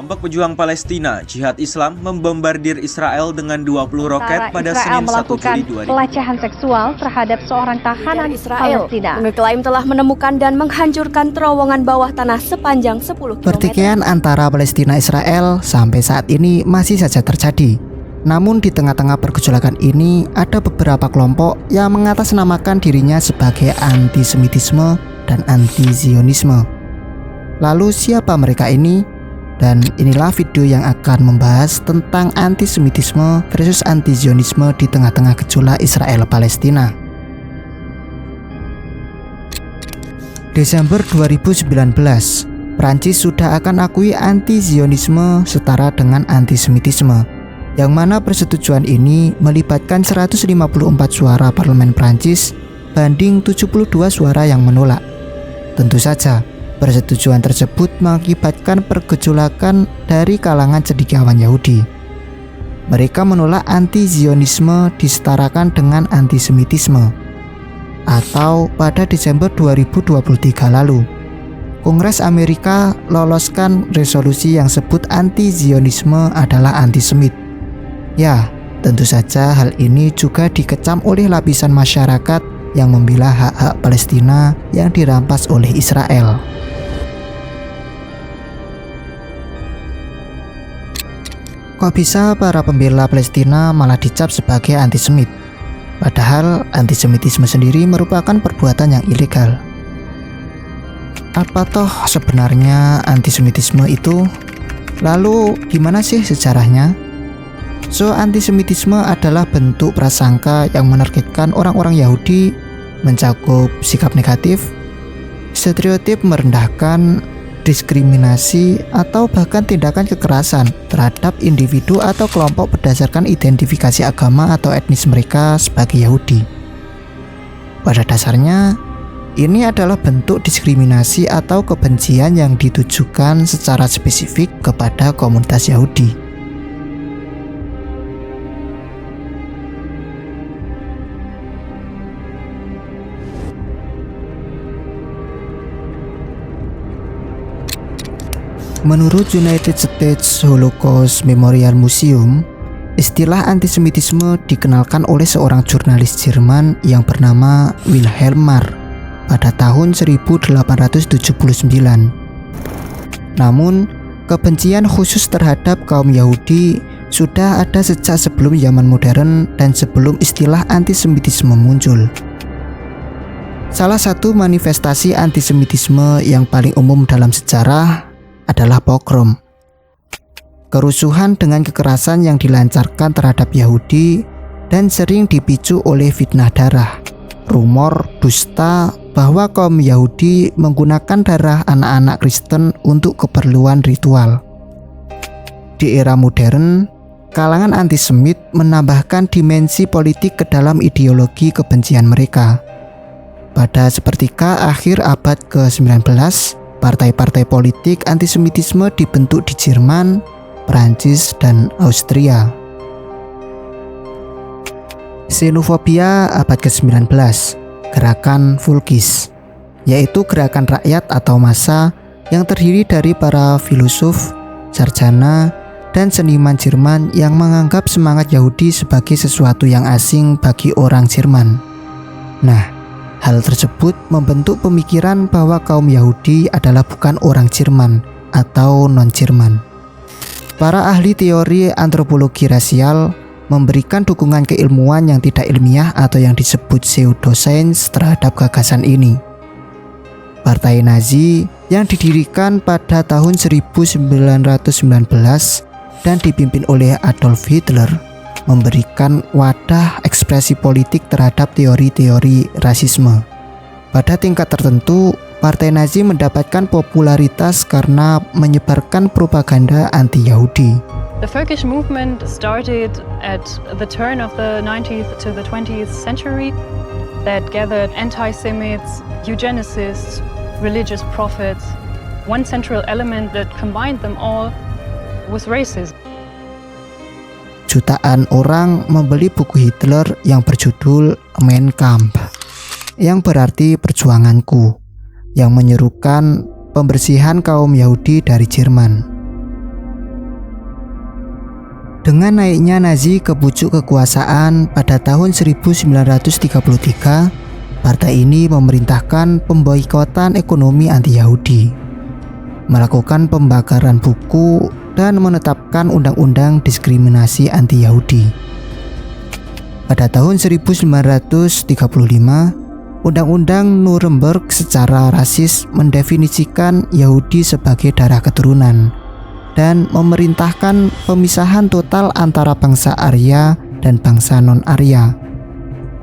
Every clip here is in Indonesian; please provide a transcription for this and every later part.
Kelompok pejuang Palestina, Jihad Islam, membombardir Israel dengan 20 roket pada Senin 1 Juli 2000. Pelecehan seksual terhadap seorang tahanan Israel Palestina. Mengklaim telah menemukan dan menghancurkan terowongan bawah tanah sepanjang 10 km. Pertikaian antara Palestina Israel sampai saat ini masih saja terjadi. Namun di tengah-tengah pergejolakan ini ada beberapa kelompok yang mengatasnamakan dirinya sebagai antisemitisme dan anti-Zionisme. Lalu siapa mereka ini? Dan inilah video yang akan membahas tentang antisemitisme versus anti-Zionisme di tengah-tengah gejolak Israel-Palestina. Desember 2019, Prancis sudah akan akui anti-Zionisme setara dengan antisemitisme, yang mana persetujuan ini melibatkan 154 suara parlemen Prancis banding 72 suara yang menolak. Tentu saja, persetujuan tersebut mengakibatkan pergejolakan dari kalangan cendekiawan Yahudi. Mereka menolak anti-Zionisme disetarakan dengan antisemitisme. Atau pada Desember 2023 lalu, Kongres Amerika loloskan resolusi yang sebut anti-Zionisme adalah antisemit. Ya, tentu saja hal ini juga dikecam oleh lapisan masyarakat yang membela hak-hak Palestina yang dirampas oleh Israel. Kok bisa para pembela Palestina malah dicap sebagai antisemit? Padahal antisemitisme sendiri merupakan perbuatan yang ilegal. Apa toh sebenarnya antisemitisme itu? Lalu gimana sih sejarahnya? Antisemitisme adalah bentuk prasangka yang menargetkan orang-orang Yahudi, mencakup sikap negatif, stereotip merendahkan, diskriminasi, atau bahkan tindakan kekerasan terhadap individu atau kelompok berdasarkan identifikasi agama atau etnis mereka sebagai Yahudi. Pada dasarnya, ini adalah bentuk diskriminasi atau kebencian yang ditujukan secara spesifik kepada komunitas Yahudi. Menurut United States Holocaust Memorial Museum, istilah antisemitisme dikenalkan oleh seorang jurnalis Jerman yang bernama Wilhelm Marr pada tahun 1879. Namun, kebencian khusus terhadap kaum Yahudi sudah ada sejak sebelum zaman modern dan sebelum istilah antisemitisme muncul. Salah satu manifestasi antisemitisme yang paling umum dalam sejarah adalah pogrom. Kerusuhan dengan kekerasan yang dilancarkan terhadap Yahudi dan sering dipicu oleh fitnah darah, rumor, dusta bahwa kaum Yahudi menggunakan darah anak-anak Kristen untuk keperluan ritual. Di era modern, kalangan antisemit menambahkan dimensi politik ke dalam ideologi kebencian mereka. Pada sepertiga akhir abad ke-19, partai-partai politik antisemitisme dibentuk di Jerman, Prancis, dan Austria. Xenofobia abad ke-19, gerakan Volkis, yaitu gerakan rakyat atau massa yang terdiri dari para filosof, sarjana, dan seniman Jerman yang menganggap semangat Yahudi sebagai sesuatu yang asing bagi orang Jerman. Nah, hal tersebut membentuk pemikiran bahwa kaum Yahudi adalah bukan orang Jerman atau non-Jerman. Para ahli teori antropologi rasial memberikan dukungan keilmuan yang tidak ilmiah atau yang disebut pseudoscience terhadap gagasan ini. Partai Nazi yang didirikan pada tahun 1919 dan dipimpin oleh Adolf Hitler memberikan wadah ekspresi politik terhadap teori-teori rasisme. Pada tingkat tertentu, Partai Nazi mendapatkan popularitas karena menyebarkan propaganda anti-Yahudi. The Völkisch movement started at the turn of the 19th to the 20th century that gathered anti-Semites, eugenicists, religious prophets. One central element that combined them all was racism. Jutaan orang membeli buku Hitler yang berjudul Mein Kampf, yang berarti perjuanganku, yang menyerukan pembersihan kaum Yahudi dari Jerman. Dengan naiknya Nazi ke pucuk kekuasaan pada tahun 1933, partai ini memerintahkan pemboikotan ekonomi anti-Yahudi, melakukan pembakaran buku, dan menetapkan undang-undang diskriminasi anti-Yahudi. Pada tahun 1935, Undang-Undang Nuremberg secara rasis mendefinisikan Yahudi sebagai darah keturunan dan memerintahkan pemisahan total antara bangsa Arya dan bangsa non-Arya,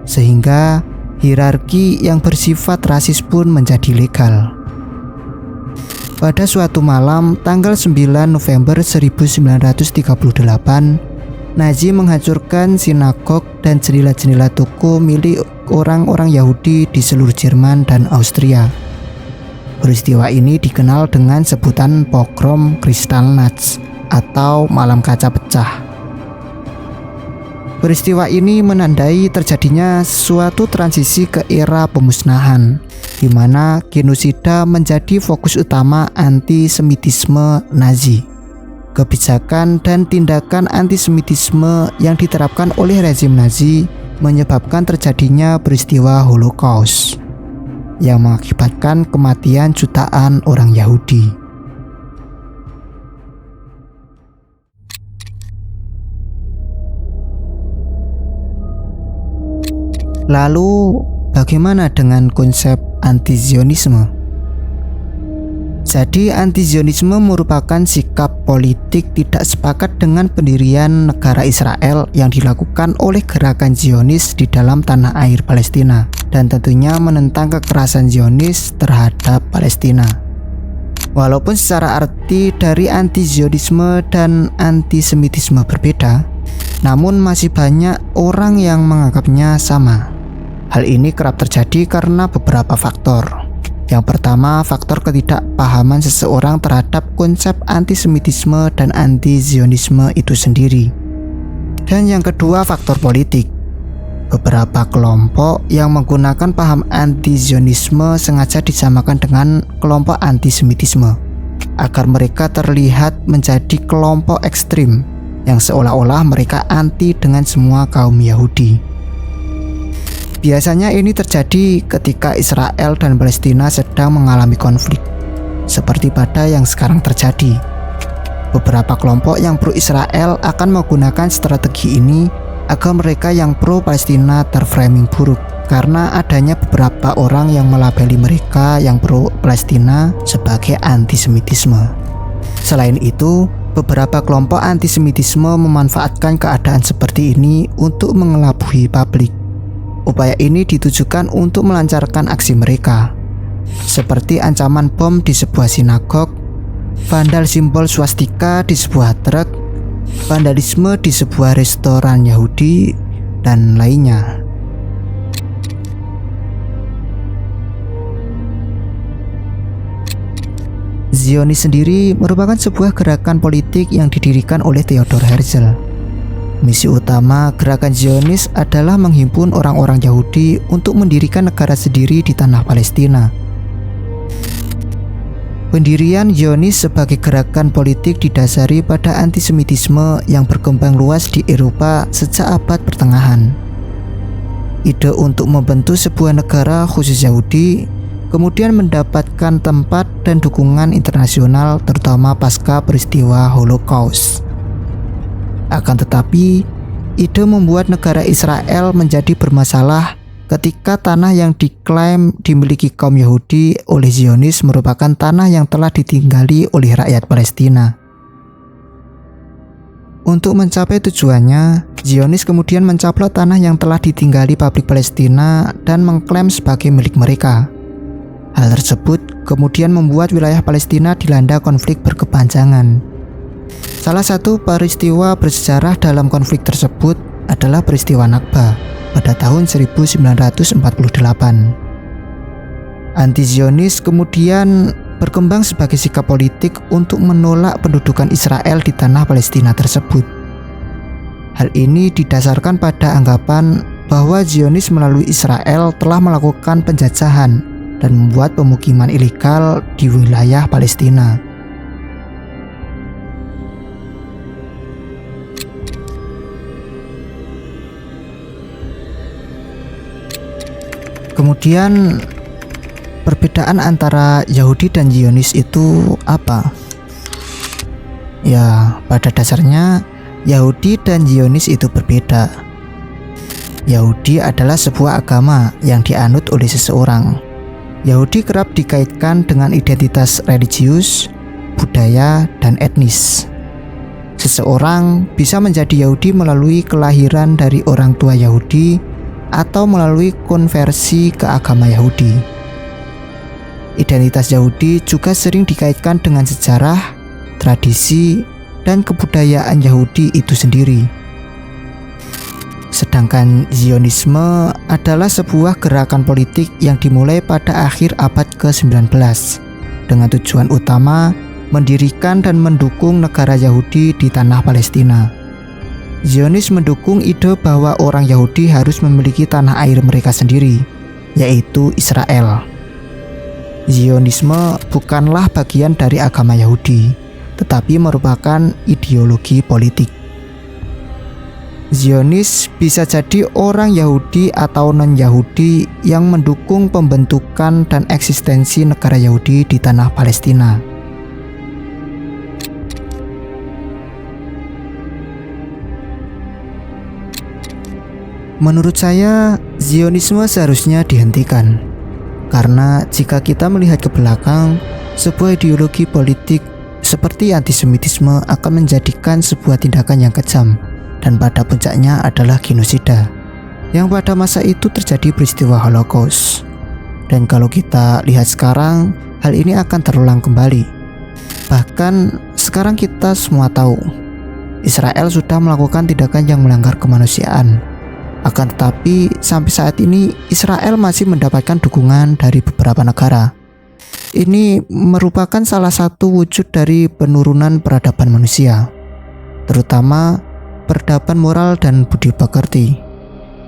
sehingga hierarki yang bersifat rasis pun menjadi legal. Pada suatu malam tanggal 9 November 1938, Nazi menghancurkan sinagog dan jendela-jendela toko milik orang-orang Yahudi di seluruh Jerman dan Austria. Peristiwa ini dikenal dengan sebutan Pogrom Kristallnacht atau Malam Kaca Pecah. Peristiwa ini menandai terjadinya suatu transisi ke era pemusnahan, di mana genosida menjadi fokus utama antisemitisme Nazi. Kebijakan dan tindakan antisemitisme yang diterapkan oleh rezim Nazi menyebabkan terjadinya peristiwa Holocaust yang mengakibatkan kematian jutaan orang Yahudi. Lalu, bagaimana dengan konsep anti-Zionisme? Jadi, anti-Zionisme merupakan sikap politik tidak sepakat dengan pendirian negara Israel yang dilakukan oleh gerakan Zionis di dalam tanah air Palestina, dan tentunya menentang kekerasan Zionis terhadap Palestina. Walaupun secara arti dari anti-Zionisme dan antisemitisme berbeda, namun masih banyak orang yang menganggapnya sama. Hal ini kerap terjadi karena beberapa faktor. Yang pertama, faktor ketidakpahaman seseorang terhadap konsep antisemitisme dan anti-Zionisme itu sendiri. Dan yang kedua, faktor politik. Beberapa kelompok yang menggunakan paham anti-Zionisme sengaja disamakan dengan kelompok antisemitisme, agar mereka terlihat menjadi kelompok ekstrim yang seolah-olah mereka anti dengan semua kaum Yahudi. Biasanya ini terjadi ketika Israel dan Palestina sedang mengalami konflik, seperti pada yang sekarang terjadi. Beberapa kelompok yang pro-Israel akan menggunakan strategi ini agar mereka yang pro-Palestina terframing buruk, karena adanya beberapa orang yang melabeli mereka yang pro-Palestina sebagai antisemitisme. Selain itu, beberapa kelompok antisemitisme memanfaatkan keadaan seperti ini untuk mengelabui publik. Upaya ini ditujukan untuk melancarkan aksi mereka, seperti ancaman bom di sebuah sinagog, vandal simbol swastika di sebuah truk, vandalisme di sebuah restoran Yahudi, dan lainnya. Zionis sendiri merupakan sebuah gerakan politik yang didirikan oleh Theodor Herzl. Misi utama gerakan Zionis adalah menghimpun orang-orang Yahudi untuk mendirikan negara sendiri di tanah Palestina. Pendirian Zionis sebagai gerakan politik didasari pada antisemitisme yang berkembang luas di Eropa sejak abad pertengahan. Ide untuk membentuk sebuah negara khusus Yahudi kemudian mendapatkan tempat dan dukungan internasional, terutama pasca peristiwa Holocaust. Akan tetapi, ide membuat negara Israel menjadi bermasalah ketika tanah yang diklaim dimiliki kaum Yahudi oleh Zionis merupakan tanah yang telah ditinggali oleh rakyat Palestina. Untuk mencapai tujuannya, Zionis kemudian mencaplok tanah yang telah ditinggali publik Palestina dan mengklaim sebagai milik mereka. Hal tersebut kemudian membuat wilayah Palestina dilanda konflik berkepanjangan. Salah satu peristiwa bersejarah dalam konflik tersebut adalah peristiwa Nakba pada tahun 1948. Anti-Zionis kemudian berkembang sebagai sikap politik untuk menolak pendudukan Israel di tanah Palestina tersebut. Hal ini didasarkan pada anggapan bahwa Zionis melalui Israel telah melakukan penjajahan dan membuat pemukiman ilegal di wilayah Palestina. Kemudian perbedaan antara Yahudi dan Zionis itu apa? Ya, pada dasarnya Yahudi dan Zionis itu berbeda. Yahudi adalah sebuah agama yang dianut oleh seseorang. Yahudi kerap dikaitkan dengan identitas religius, budaya, dan etnis. Seseorang bisa menjadi Yahudi melalui kelahiran dari orang tua Yahudi atau melalui konversi ke agama Yahudi. Identitas Yahudi juga sering dikaitkan dengan sejarah, tradisi, dan kebudayaan Yahudi itu sendiri. Sedangkan Zionisme adalah sebuah gerakan politik yang dimulai pada akhir abad ke-19 dengan tujuan utama mendirikan dan mendukung negara Yahudi di tanah Palestina. Zionis mendukung ide bahwa orang Yahudi harus memiliki tanah air mereka sendiri, yaitu Israel. Zionisme bukanlah bagian dari agama Yahudi, tetapi merupakan ideologi politik. Zionis bisa jadi orang Yahudi atau non-Yahudi yang mendukung pembentukan dan eksistensi negara Yahudi di tanah Palestina. Menurut saya, Zionisme seharusnya dihentikan. Karena jika kita melihat ke belakang, sebuah ideologi politik seperti antisemitisme akan menjadikan sebuah tindakan yang kejam, dan pada puncaknya adalah genosida, yang pada masa itu terjadi peristiwa Holocaust. Dan kalau kita lihat sekarang, hal ini akan terulang kembali. Bahkan sekarang kita semua tahu, Israel sudah melakukan tindakan yang melanggar kemanusiaan. Akan tetapi sampai saat ini Israel masih mendapatkan dukungan dari beberapa negara. Ini merupakan salah satu wujud dari penurunan peradaban manusia, terutama peradaban moral dan budi pekerti.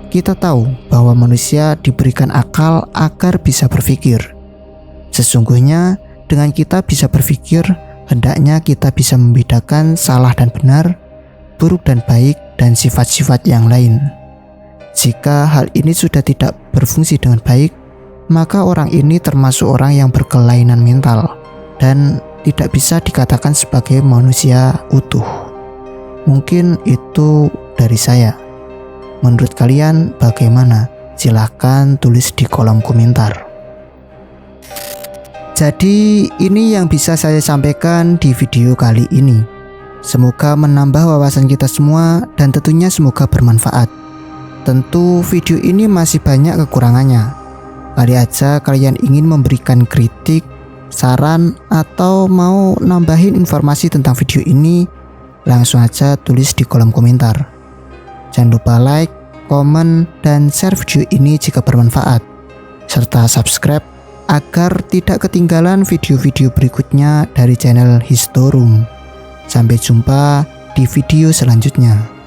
Kita tahu bahwa manusia diberikan akal agar bisa berpikir. Sesungguhnya dengan kita bisa berpikir, hendaknya kita bisa membedakan salah dan benar, buruk dan baik, dan sifat-sifat yang lain. Jika hal ini sudah tidak berfungsi dengan baik, maka orang ini termasuk orang yang berkelainan mental dan tidak bisa dikatakan sebagai manusia utuh. Mungkin itu dari saya. Menurut kalian bagaimana? Silahkan tulis di kolom komentar. Jadi ini yang bisa saya sampaikan di video kali ini. Semoga menambah wawasan kita semua dan tentunya semoga bermanfaat. Tentu video ini masih banyak kekurangannya. Kali aja kalian ingin memberikan kritik, saran, atau mau nambahin informasi tentang video ini, langsung aja tulis di kolom komentar. Jangan lupa like, komen, dan share video ini jika bermanfaat, serta subscribe agar tidak ketinggalan video-video berikutnya dari channel Historum. Sampai jumpa di video selanjutnya.